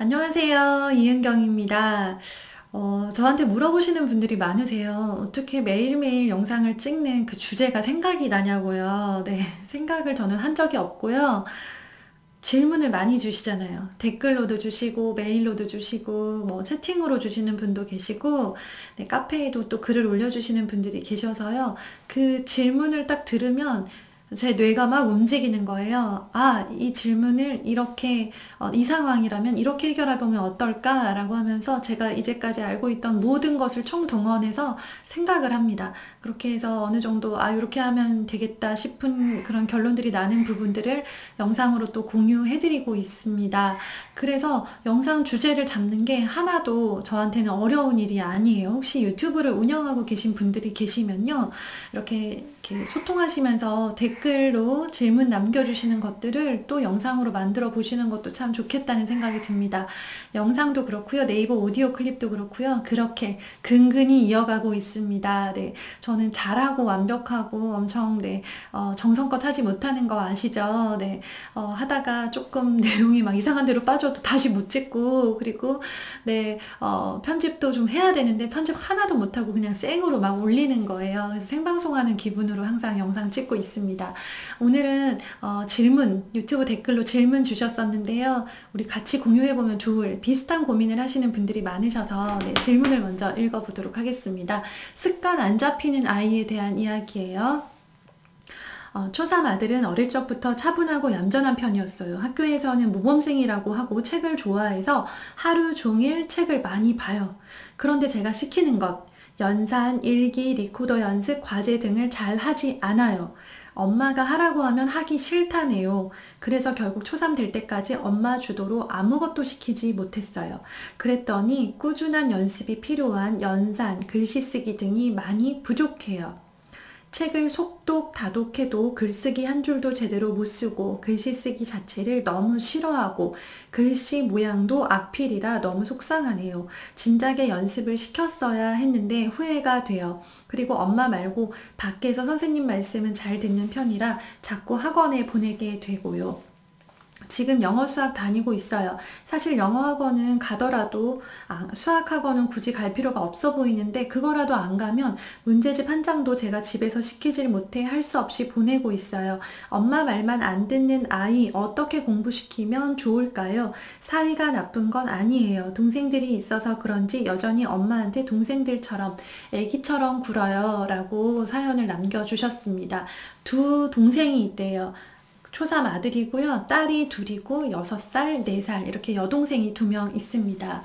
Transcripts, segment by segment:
안녕하세요. 이은경입니다. 저한테 물어보시는 분들이 많으세요. 어떻게 매일매일 영상을 찍는 그 주제가 생각이 나냐고요. 네, 생각을 저는 한 적이 없고요. 질문을 많이 주시잖아요. 댓글로도 주시고, 메일로도 주시고, 뭐 채팅으로 주시는 분도 계시고, 네, 카페에도 또 글을 올려주시는 분들이 계셔서요. 그 질문을 딱 들으면 제 뇌가 막 움직이는 거예요. 아, 이 질문을 이렇게, 이 상황이라면 이렇게 해결해보면 어떨까라고 하면서 제가 이제까지 알고 있던 모든 것을 총동원해서 생각을 합니다. 그렇게 해서 어느 정도, 아, 이렇게 하면 되겠다 싶은 그런 결론들이 나는 부분들을 영상으로 또 공유해드리고 있습니다. 그래서 영상 주제를 잡는 게 하나도 저한테는 어려운 일이 아니에요. 혹시 유튜브를 운영하고 계신 분들이 계시면요. 이렇게 소통하시면서 댓글로 질문 남겨주시는 것들을 또 영상으로 만들어 보시는 것도 참 좋겠다는 생각이 듭니다. 영상도 그렇고요. 네이버 오디오 클립도 그렇고요. 그렇게 근근히 이어가고 있습니다. 네. 저는 잘하고 완벽하고 엄청 정성껏 하지 못하는 거 아시죠? 네. 하다가 조금 내용이 막 이상한 데로 빠져도 다시 못 찍고 그리고 편집도 좀 해야 되는데 편집 하나도 못하고 그냥 생으로 막 올리는 거예요. 그래서 생방송하는 기분으로 항상 영상 찍고 있습니다. 오늘은 유튜브 댓글로 질문 주셨었는데요. 우리 같이 공유해보면 좋을 비슷한 고민을 하시는 분들이 많으셔서 질문을 먼저 읽어보도록 하겠습니다. 습관 안 잡히는 아이에 대한 이야기예요. 초3 아들은 어릴 적부터 차분하고 얌전한 편이었어요. 학교에서는 모범생이라고 하고 책을 좋아해서 하루 종일 책을 많이 봐요. 그런데 제가 시키는 것, 연산, 일기, 리코더 연습, 과제 등을 잘 하지 않아요. 엄마가 하라고 하면 하기 싫다네요. 그래서 결국 초3 될 때까지 엄마 주도로 아무것도 시키지 못했어요. 그랬더니 꾸준한 연습이 필요한 연산, 글씨 쓰기 등이 많이 부족해요. 책을 속독, 다독해도 글쓰기 한 줄도 제대로 못 쓰고 글씨 쓰기 자체를 너무 싫어하고 글씨 모양도 악필이라 너무 속상하네요. 진작에 연습을 시켰어야 했는데 후회가 돼요. 그리고 엄마 말고 밖에서 선생님 말씀은 잘 듣는 편이라 자꾸 학원에 보내게 되고요. 지금 영어 수학 다니고 있어요. 사실 영어 학원은 가더라도 수학 학원은 굳이 갈 필요가 없어 보이는데 그거라도 안 가면 문제집 한 장도 제가 집에서 시키질 못해 할 수 없이 보내고 있어요. 엄마 말만 안 듣는 아이 어떻게 공부시키면 좋을까요? 사이가 나쁜 건 아니에요. 동생들이 있어서 그런지 여전히 엄마한테 동생들처럼 애기처럼 굴어요 라고 사연을 남겨주셨습니다. 두 동생이 있대요. 초3 아들이고요. 딸이 둘이고 6살, 4살 이렇게 여동생이 2명 있습니다.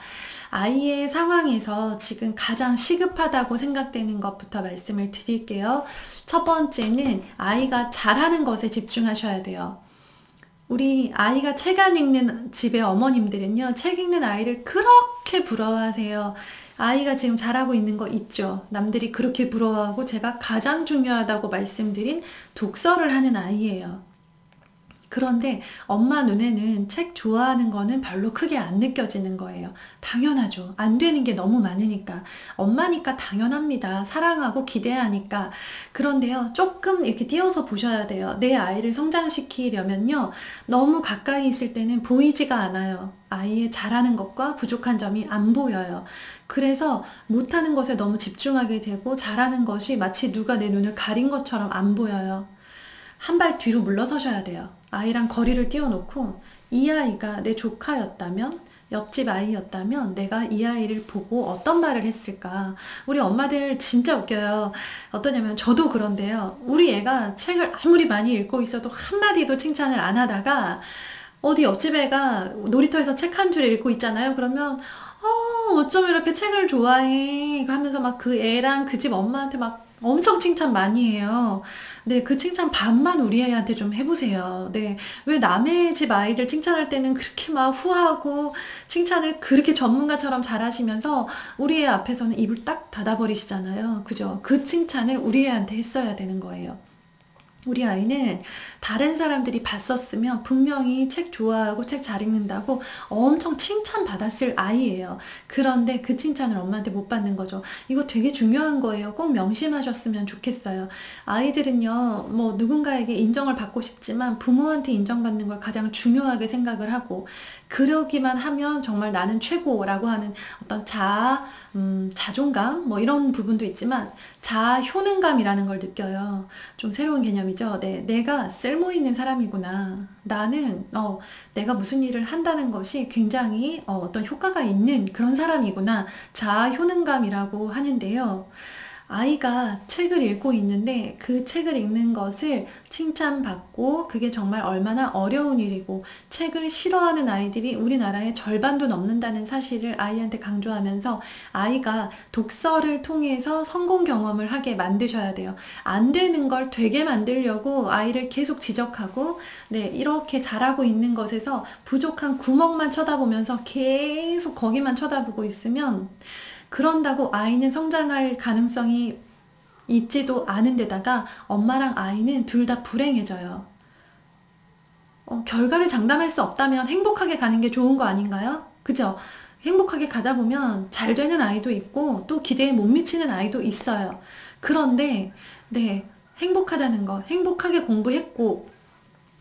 아이의 상황에서 지금 가장 시급하다고 생각되는 것부터 말씀을 드릴게요. 첫 번째는 아이가 잘하는 것에 집중하셔야 돼요. 우리 아이가 책 안 읽는 집의 어머님들은요. 책 읽는 아이를 그렇게 부러워하세요. 아이가 지금 잘하고 있는 거 있죠. 남들이 그렇게 부러워하고 제가 가장 중요하다고 말씀드린 독서를 하는 아이예요. 그런데 엄마 눈에는 책 좋아하는 거는 별로 크게 안 느껴지는 거예요. 당연하죠. 안 되는 게 너무 많으니까. 엄마니까 당연합니다. 사랑하고 기대하니까. 그런데요, 조금 이렇게 띄어서 보셔야 돼요. 내 아이를 성장시키려면요, 너무 가까이 있을 때는 보이지가 않아요. 아이의 잘하는 것과 부족한 점이 안 보여요. 그래서 못하는 것에 너무 집중하게 되고 잘하는 것이 마치 누가 내 눈을 가린 것처럼 안 보여요. 한 발 뒤로 물러서셔야 돼요. 아이랑 거리를 띄워놓고 이 아이가 내 조카였다면, 옆집 아이였다면 내가 이 아이를 보고 어떤 말을 했을까? 우리 엄마들 진짜 웃겨요. 어떠냐면 저도 그런데요. 우리 애가 책을 아무리 많이 읽고 있어도 한마디도 칭찬을 안 하다가 어디 옆집 애가 놀이터에서 책 한 줄 읽고 있잖아요. 그러면 어쩜 이렇게 책을 좋아해 하면서 막 그 애랑 그 집 엄마한테 막 엄청 칭찬 많이 해요. 네, 그 칭찬 반만 우리 애한테 좀 해보세요. 네, 왜 남의 집 아이들 칭찬할 때는 그렇게 막 후하고 칭찬을 그렇게 전문가처럼 잘하시면서 우리 애 앞에서는 입을 딱 닫아버리시잖아요. 그죠? 그 칭찬을 우리 애한테 했어야 되는 거예요. 우리 아이는 다른 사람들이 봤었으면 분명히 책 좋아하고 책 잘 읽는다고 엄청 칭찬받았을 아이예요. 그런데 그 칭찬을 엄마한테 못 받는 거죠. 이거 되게 중요한 거예요. 꼭 명심하셨으면 좋겠어요. 아이들은요, 누군가에게 인정을 받고 싶지만 부모한테 인정받는 걸 가장 중요하게 생각을 하고 그러기만 하면 정말 나는 최고라고 하는 어떤 자존감, 뭐 이런 부분도 있지만 자아 효능감이라는 걸 느껴요. 좀 새로운 개념이죠. 네, 내가 쓸모 있는 사람이구나. 나는 내가 무슨 일을 한다는 것이 굉장히 어떤 효과가 있는 그런 사람이구나. 자아 효능감이라고 하는데요. 아이가 책을 읽고 있는데 그 책을 읽는 것을 칭찬받고 그게 정말 얼마나 어려운 일이고 책을 싫어하는 아이들이 우리나라의 절반도 넘는다는 사실을 아이한테 강조하면서 아이가 독서를 통해서 성공 경험을 하게 만드셔야 돼요. 안 되는 걸 되게 만들려고 아이를 계속 지적하고 네, 이렇게 잘하고 있는 것에서 부족한 구멍만 쳐다보면서 계속 거기만 쳐다보고 있으면 그런다고 아이는 성장할 가능성이 있지도 않은 데다가 엄마랑 아이는 둘 다 불행해져요. 결과를 장담할 수 없다면 행복하게 가는 게 좋은 거 아닌가요? 그죠? 행복하게 가다 보면 잘 되는 아이도 있고 또 기대에 못 미치는 아이도 있어요. 그런데 네, 행복하다는 거, 행복하게 공부했고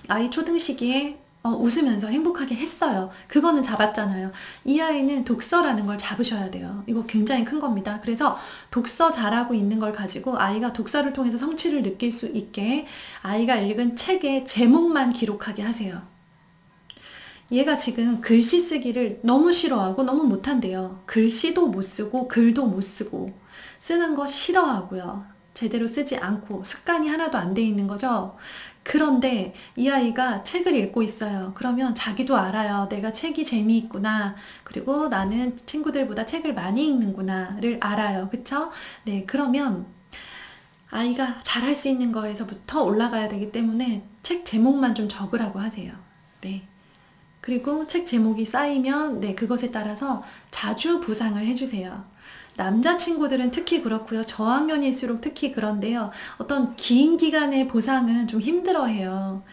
아이 초등 시기에 웃으면서 행복하게 했어요. 그거는 잡았잖아요. 이 아이는 독서라는 걸 잡으셔야 돼요. 이거 굉장히 큰 겁니다. 그래서 독서 잘하고 있는 걸 가지고 아이가 독서를 통해서 성취를 느낄 수 있게 아이가 읽은 책의 제목만 기록하게 하세요. 얘가 지금 글씨 쓰기를 너무 싫어하고 너무 못한대요. 글씨도 못 쓰고 글도 못 쓰고 쓰는 거 싫어하고요. 제대로 쓰지 않고 습관이 하나도 안 돼 있는 거죠. 그런데 이 아이가 책을 읽고 있어요. 그러면 자기도 알아요. 내가 책이 재미있구나. 그리고 나는 친구들보다 책을 많이 읽는구나를 알아요. 그쵸? 네, 그러면 아이가 잘할 수 있는 거에서부터 올라가야 되기 때문에 책 제목만 좀 적으라고 하세요. 네. 그리고 책 제목이 쌓이면 네, 그것에 따라서 자주 보상을 해주세요. 남자친구들은 특히 그렇고요. 저학년일수록 특히 그런데요. 어떤 긴 기간의 보상은 좀 힘들어해요.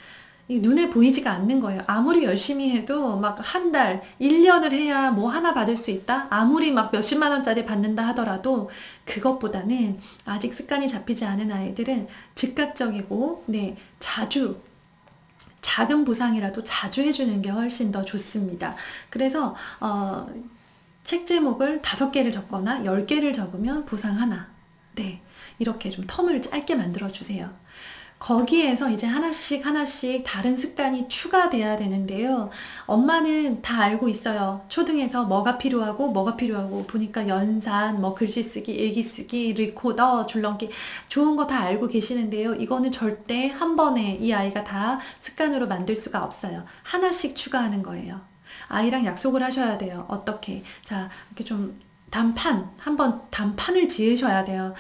눈에 보이지가 않는 거예요. 아무리 열심히 해도 막 한 달, 1년을 해야 뭐 하나 받을 수 있다? 아무리 막 몇십만 원짜리 받는다 하더라도 그것보다는 아직 습관이 잡히지 않은 아이들은 즉각적이고 네, 자주 작은 보상이라도 자주 해주는 게 훨씬 더 좋습니다. 그래서 책 제목을 5개를 적거나 10개를 적으면 보상 하나. 네, 이렇게 좀 텀을 짧게 만들어 주세요. 거기에서 이제 하나씩 하나씩 다른 습관이 추가돼야 되는데요. 엄마는 다 알고 있어요. 초등에서 뭐가 필요하고 보니까 연산, 뭐 글씨 쓰기, 일기 쓰기, 리코더, 줄넘기 좋은 거 다 알고 계시는데요. 이거는 절대 한 번에 이 아이가 다 습관으로 만들 수가 없어요. 하나씩 추가하는 거예요. 아이랑 약속을 하셔야 돼요. 어떻게? 자, 이렇게 좀 한번 단판을 지으셔야 돼요.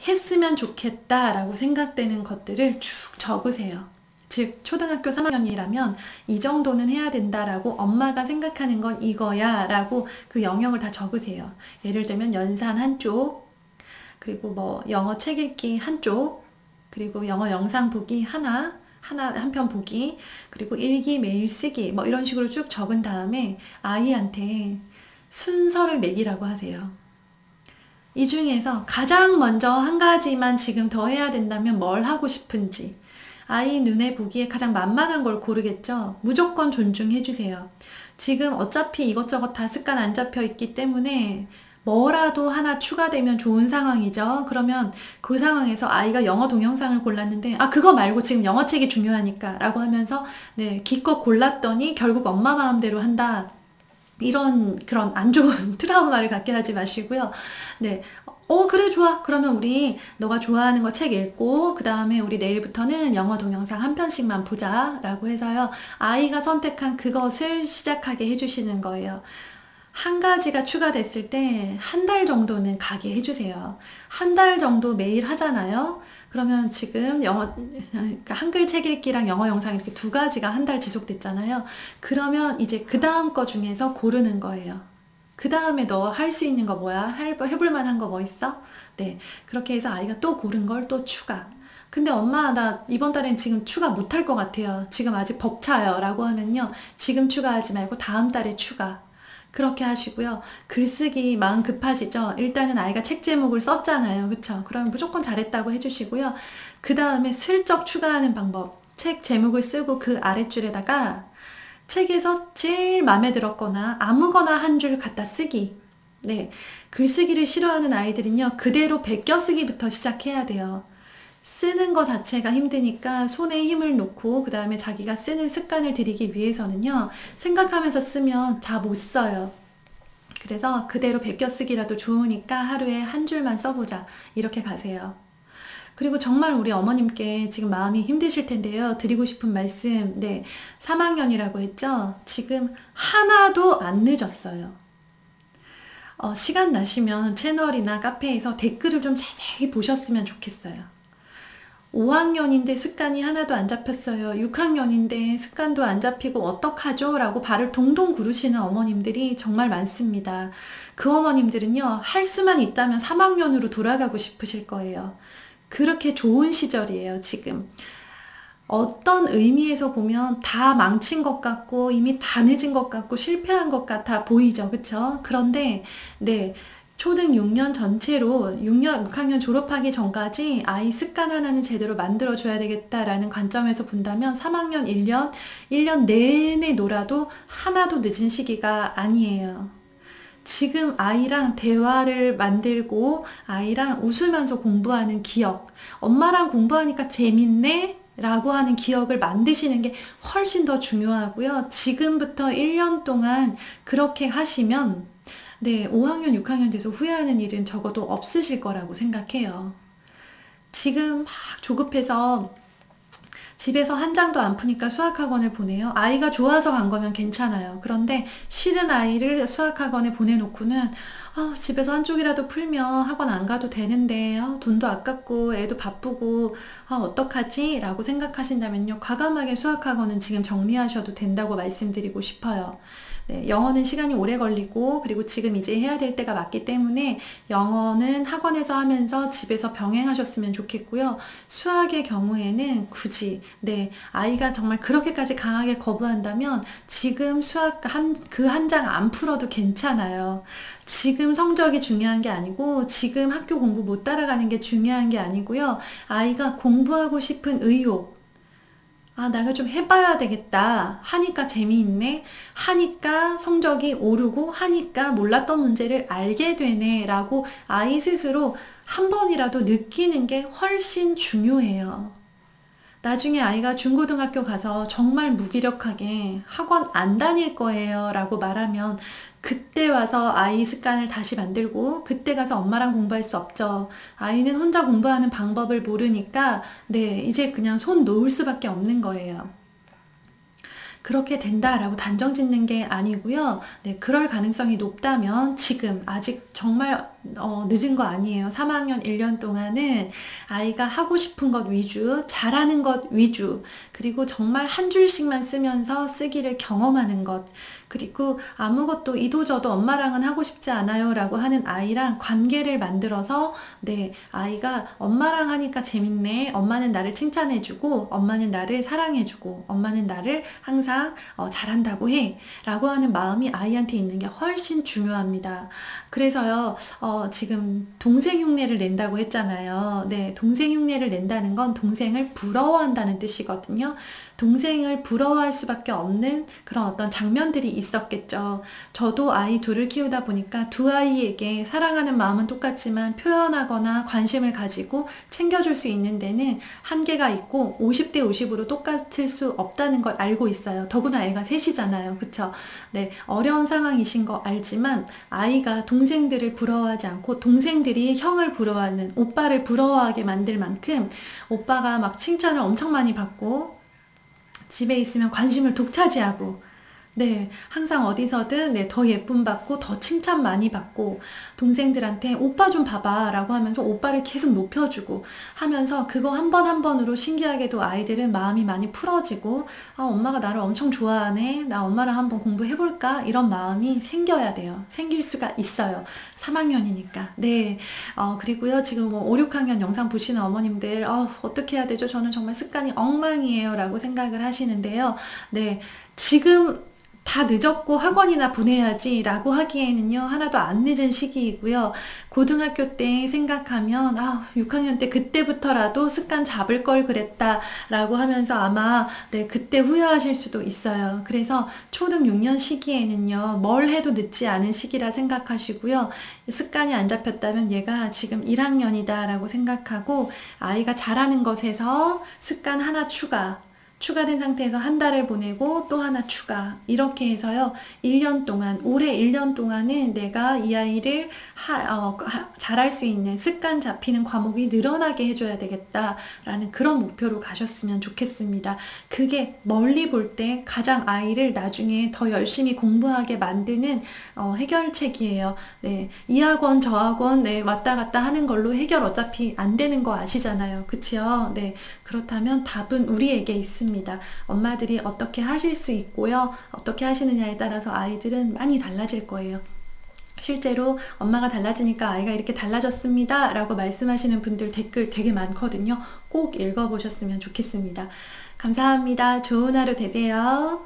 했으면 좋겠다라고 생각되는 것들을 쭉 적으세요. 즉 초등학교 3학년이라면 이 정도는 해야 된다라고 엄마가 생각하는 건 이거야 라고 그 영역을 다 적으세요. 예를 들면 연산 한쪽, 그리고 뭐 영어 책 읽기 한쪽, 그리고 영어 영상 보기 한 편 보기, 그리고 일기 매일 쓰기 뭐 이런 식으로 쭉 적은 다음에 아이한테 순서를 매기라고 하세요. 이 중에서 가장 먼저 한 가지만 지금 더 해야 된다면 뭘 하고 싶은지 아이 눈에 보기에 가장 만만한 걸 고르겠죠. 무조건 존중해 주세요. 지금 어차피 이것저것 다 습관 안 잡혀 있기 때문에 뭐라도 하나 추가되면 좋은 상황이죠. 그러면 그 상황에서 아이가 영어 동영상을 골랐는데 그거 말고 지금 영어책이 중요하니까 라고 하면서 네, 기껏 골랐더니 결국 엄마 마음대로 한다. 그런 안 좋은 트라우마를 갖게 하지 마시고요. 네. 그래, 좋아. 그러면 우리 너가 좋아하는 거 책 읽고 그 다음에 우리 내일부터는 영어 동영상 한 편씩만 보자 라고 해서요. 아이가 선택한 그것을 시작하게 해주시는 거예요. 한 가지가 추가됐을 때 한 달 정도는 가게 해주세요. 한 달 정도 매일 하잖아요. 그러면 지금 그러니까 한글 책 읽기랑 영어 영상 이렇게 2가지가 한 달 지속됐잖아요. 그러면 이제 그 다음 거 중에서 고르는 거예요. 그 다음에 너 할 수 있는 거 뭐야? 해볼 만한 거 뭐 있어? 네, 그렇게 해서 아이가 또 고른 걸 또 추가. 근데 엄마 나 이번 달엔 지금 추가 못할 것 같아요. 지금 아직 벅차요 라고 하면요. 지금 추가하지 말고 다음 달에 추가. 그렇게 하시고요. 글쓰기 마음 급하시죠? 일단은 아이가 책 제목을 썼잖아요. 그쵸? 그럼 무조건 잘했다고 해주시고요. 그 다음에 슬쩍 추가하는 방법. 책 제목을 쓰고 그 아랫줄에다가 책에서 제일 마음에 들었거나 아무거나 한 줄 갖다 쓰기. 네, 글쓰기를 싫어하는 아이들은요, 그대로 베껴 쓰기부터 시작해야 돼요. 쓰는 거 자체가 힘드니까 손에 힘을 놓고 그 다음에 자기가 쓰는 습관을 들이기 위해서는요, 생각하면서 쓰면 다 못 써요. 그래서 그대로 베껴 쓰기라도 좋으니까 하루에 한 줄만 써보자, 이렇게 가세요. 그리고 정말 우리 어머님께 지금 마음이 힘드실 텐데요, 드리고 싶은 말씀, 네, 3학년이라고 했죠? 지금 하나도 안 늦었어요. 시간 나시면 채널이나 카페에서 댓글을 좀 자세히 보셨으면 좋겠어요. 5학년인데 습관이 하나도 안 잡혔어요. 6학년인데 습관도 안 잡히고 어떡하죠? 라고 발을 동동 구르시는 어머님들이 정말 많습니다. 그 어머님들은요, 할 수만 있다면 3학년으로 돌아가고 싶으실 거예요. 그렇게 좋은 시절이에요, 지금. 어떤 의미에서 보면 다 망친 것 같고 이미 다 늦은 것 같고 실패한 것 같아 보이죠, 그쵸? 그런데 네, 초등 6년 전체로 6학년 졸업하기 전까지 아이 습관 하나는 제대로 만들어줘야 되겠다라는 관점에서 본다면 3학년 1년 내내 놀아도 하나도 늦은 시기가 아니에요. 지금 아이랑 대화를 만들고 아이랑 웃으면서 공부하는 기억, 엄마랑 공부하니까 재밌네? 라고 하는 기억을 만드시는 게 훨씬 더 중요하고요. 지금부터 1년 동안 그렇게 하시면 네, 5학년, 6학년 돼서 후회하는 일은 적어도 없으실 거라고 생각해요. 지금 막 조급해서 집에서 한 장도 안 푸니까 수학학원을 보내요. 아이가 좋아서 간 거면 괜찮아요. 그런데 싫은 아이를 수학학원에 보내놓고는 집에서 한쪽이라도 풀면 학원 안 가도 되는데 돈도 아깝고 애도 바쁘고 어떡하지? 라고 생각하신다면요, 과감하게 수학학원은 지금 정리하셔도 된다고 말씀드리고 싶어요. 네, 영어는 시간이 오래 걸리고 그리고 지금 이제 해야 될 때가 맞기 때문에 영어는 학원에서 하면서 집에서 병행하셨으면 좋겠고요. 수학의 경우에는 굳이 네, 아이가 정말 그렇게까지 강하게 거부한다면 지금 수학 그 한 장 안 풀어도 괜찮아요. 지금 성적이 중요한 게 아니고 지금 학교 공부 못 따라가는 게 중요한 게 아니고요. 아이가 공부하고 싶은 의욕, 내가 좀 해봐야 되겠다 하니까 재미있네, 하니까 성적이 오르고 하니까 몰랐던 문제를 알게 되네 라고 아이 스스로 한 번이라도 느끼는 게 훨씬 중요해요. 나중에 아이가 중고등학교 가서 정말 무기력하게 학원 안 다닐 거예요 라고 말하면 그때 와서 아이 습관을 다시 만들고 그때 가서 엄마랑 공부할 수 없죠. 아이는 혼자 공부하는 방법을 모르니까 네, 이제 그냥 손 놓을 수밖에 없는 거예요. 그렇게 된다라고 단정 짓는 게 아니고요. 네, 그럴 가능성이 높다면 지금 아직 정말 늦은 거 아니에요. 3학년 1년 동안은 아이가 하고 싶은 것 위주, 잘하는 것 위주, 그리고 정말 한 줄씩만 쓰면서 쓰기를 경험하는 것, 그리고 아무것도 이도저도 엄마랑은 하고 싶지 않아요 라고 하는 아이랑 관계를 만들어서 네, 아이가 엄마랑 하니까 재밌네, 엄마는 나를 칭찬해주고 엄마는 나를 사랑해주고 엄마는 나를 항상 잘한다고 해 라고 하는 마음이 아이한테 있는 게 훨씬 중요합니다. 그래서요, 지금 동생 흉내를 낸다고 했잖아요. 네, 동생 흉내를 낸다는 건 동생을 부러워한다는 뜻이거든요. 동생을 부러워할 수밖에 없는 그런 어떤 장면들이 있었겠죠. 저도 아이 둘을 키우다 보니까 두 아이에게 사랑하는 마음은 똑같지만 표현하거나 관심을 가지고 챙겨줄 수 있는 데는 한계가 있고 50대 50으로 똑같을 수 없다는 걸 알고 있어요. 더구나 애가 셋이잖아요. 그쵸? 네, 어려운 상황이신 거 알지만 아이가 동생들을 부러워하지 않고 동생들이 형을 부러워하는, 오빠를 부러워하게 만들 만큼 오빠가 막 칭찬을 엄청 많이 받고 집에 있으면 관심을 독차지하고 네, 항상 어디서든 네, 더 예쁨 받고 더 칭찬 많이 받고 동생들한테 오빠 좀 봐봐 라고 하면서 오빠를 계속 높여주고 하면서 그거 한 번 한 번으로 신기하게도 아이들은 마음이 많이 풀어지고 엄마가 나를 엄청 좋아하네, 나 엄마랑 한번 공부해볼까, 이런 마음이 생겨야 돼요. 생길 수가 있어요. 3학년이니까. 네, 그리고요, 지금 뭐 5, 6학년 영상 보시는 어머님들 어떻게 해야 되죠? 저는 정말 습관이 엉망이에요 라고 생각을 하시는데요. 네, 지금 다 늦었고 학원이나 보내야지 라고 하기에는요, 하나도 안 늦은 시기이고요. 고등학교 때 생각하면 6학년 때 그때부터라도 습관 잡을 걸 그랬다 라고 하면서 아마 네, 그때 후회하실 수도 있어요. 그래서 초등 6년 시기에는요, 뭘 해도 늦지 않은 시기라 생각하시고요. 습관이 안 잡혔다면 얘가 지금 1학년이다 라고 생각하고, 아이가 잘하는 것에서 습관 하나 추가된 상태에서 한 달을 보내고 또 하나 추가, 이렇게 해서요 1년 동안, 올해 1년 동안은 내가 이 아이를 잘할 수 있는, 습관 잡히는 과목이 늘어나게 해줘야 되겠다라는 그런 목표로 가셨으면 좋겠습니다. 그게 멀리 볼 때 가장 아이를 나중에 더 열심히 공부하게 만드는 해결책이에요. 네, 이 학원 저 학원 네, 왔다 갔다 하는 걸로 해결 어차피 안 되는 거 아시잖아요. 그치요? 네, 그렇다면 답은 우리에게 있습니다. 엄마들이 어떻게 하실 수 있고요, 어떻게 하시느냐에 따라서 아이들은 많이 달라질 거예요. 실제로 엄마가 달라지니까 아이가 이렇게 달라졌습니다 라고 말씀하시는 분들 댓글 되게 많거든요. 꼭 읽어보셨으면 좋겠습니다. 감사합니다. 좋은 하루 되세요.